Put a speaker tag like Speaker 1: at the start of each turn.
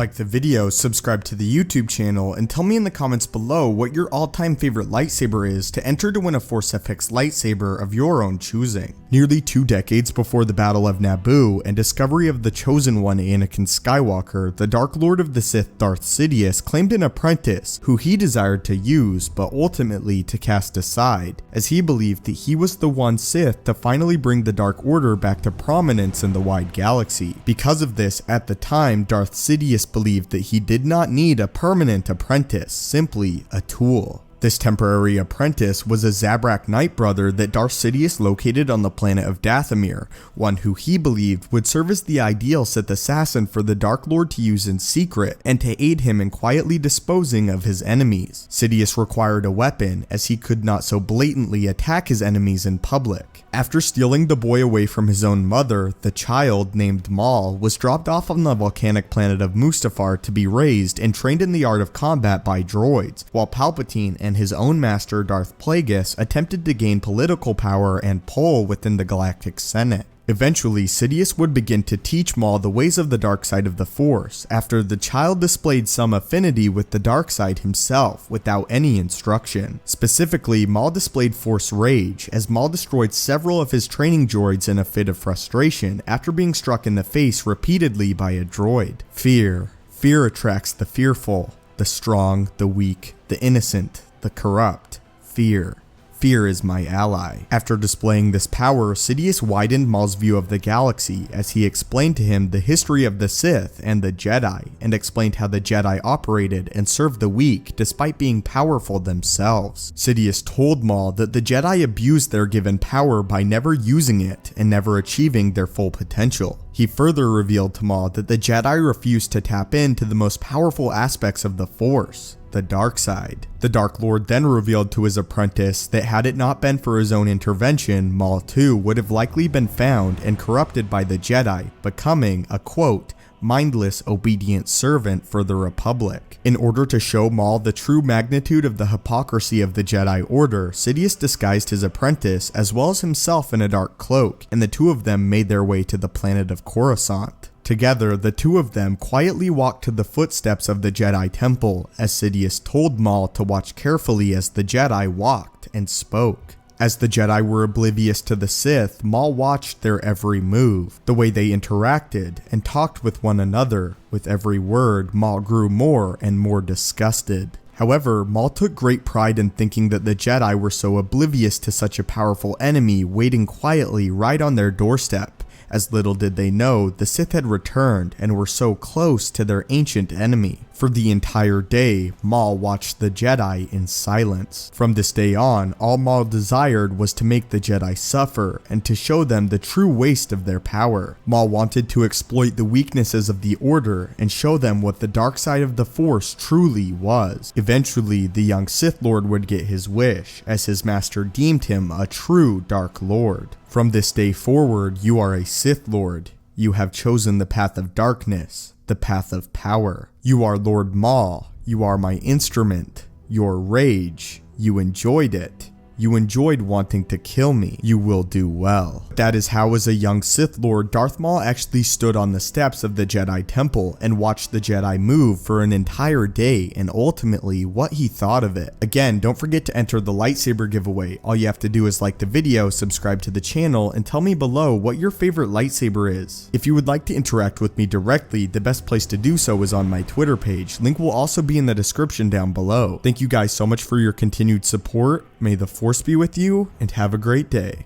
Speaker 1: Like the video, subscribe to the YouTube channel, and tell me in the comments below what your all-time favorite lightsaber is to enter to win a Force FX lightsaber of your own choosing. Nearly 2 decades before the Battle of Naboo and discovery of the Chosen One Anakin Skywalker, the Dark Lord of the Sith Darth Sidious claimed an apprentice who he desired to use but ultimately to cast aside, as he believed that he was the one Sith to finally bring the Dark Order back to prominence in the wide galaxy. Because of this, at the time, Darth Sidious believed that he did not need a permanent apprentice, simply a tool. This temporary apprentice was a Zabrak Knight brother that Darth Sidious located on the planet of Dathomir, one who he believed would serve as the ideal Sith assassin for the Dark Lord to use in secret and to aid him in quietly disposing of his enemies. Sidious required a weapon, as he could not so blatantly attack his enemies in public. After stealing the boy away from his own mother, the child, named Maul, was dropped off on the volcanic planet of Mustafar to be raised and trained in the art of combat by droids, while Palpatine and his own master Darth Plagueis attempted to gain political power and pull within the Galactic Senate. Eventually, Sidious would begin to teach Maul the ways of the dark side of the Force, after the child displayed some affinity with the dark side himself without any instruction. Specifically, Maul displayed Force Rage, as Maul destroyed several of his training droids in a fit of frustration after being struck in the face repeatedly by a droid. Fear. Fear attracts the fearful, the strong, the weak, the innocent, the corrupt. Fear. Fear is my ally. After displaying this power, Sidious widened Maul's view of the galaxy as he explained to him the history of the Sith and the Jedi, and explained how the Jedi operated and served the weak despite being powerful themselves. Sidious told Maul that the Jedi abused their given power by never using it and never achieving their full potential. He further revealed to Maul that the Jedi refused to tap into the most powerful aspects of the Force, the dark side. The Dark Lord then revealed to his apprentice that had it not been for his own intervention, Maul too would have likely been found and corrupted by the Jedi, becoming a, quote, mindless, obedient servant for the Republic. In order to show Maul the true magnitude of the hypocrisy of the Jedi Order, Sidious disguised his apprentice as well as himself in a dark cloak, and the two of them made their way to the planet of Coruscant. Together, the two of them quietly walked to the footsteps of the Jedi Temple, as Sidious told Maul to watch carefully as the Jedi walked and spoke. As the Jedi were oblivious to the Sith, Maul watched their every move, the way they interacted and talked with one another. With every word, Maul grew more and more disgusted. However, Maul took great pride in thinking that the Jedi were so oblivious to such a powerful enemy waiting quietly right on their doorstep. As little did they know, the Sith had returned and were so close to their ancient enemy. For the entire day, Maul watched the Jedi in silence. From this day on, all Maul desired was to make the Jedi suffer and to show them the true waste of their power. Maul wanted to exploit the weaknesses of the Order and show them what the dark side of the Force truly was. Eventually, the young Sith Lord would get his wish, as his master deemed him a true Dark Lord. From this day forward, you are a Sith Lord. You have chosen the path of darkness, the path of power. You are Lord Maul. You are my instrument. Your rage. You enjoyed it. You enjoyed wanting to kill me. You will do well. That is how, as a young Sith Lord, Darth Maul actually stood on the steps of the Jedi Temple and watched the Jedi move for an entire day, and ultimately what he thought of it. Again, don't forget to enter the lightsaber giveaway. All you have to do is like the video, subscribe to the channel, and tell me below what your favorite lightsaber is. If you would like to interact with me directly, the best place to do so is on my Twitter page. Link will also be in the description down below. Thank you guys so much for your continued support. May the Force be with you, and have a great day.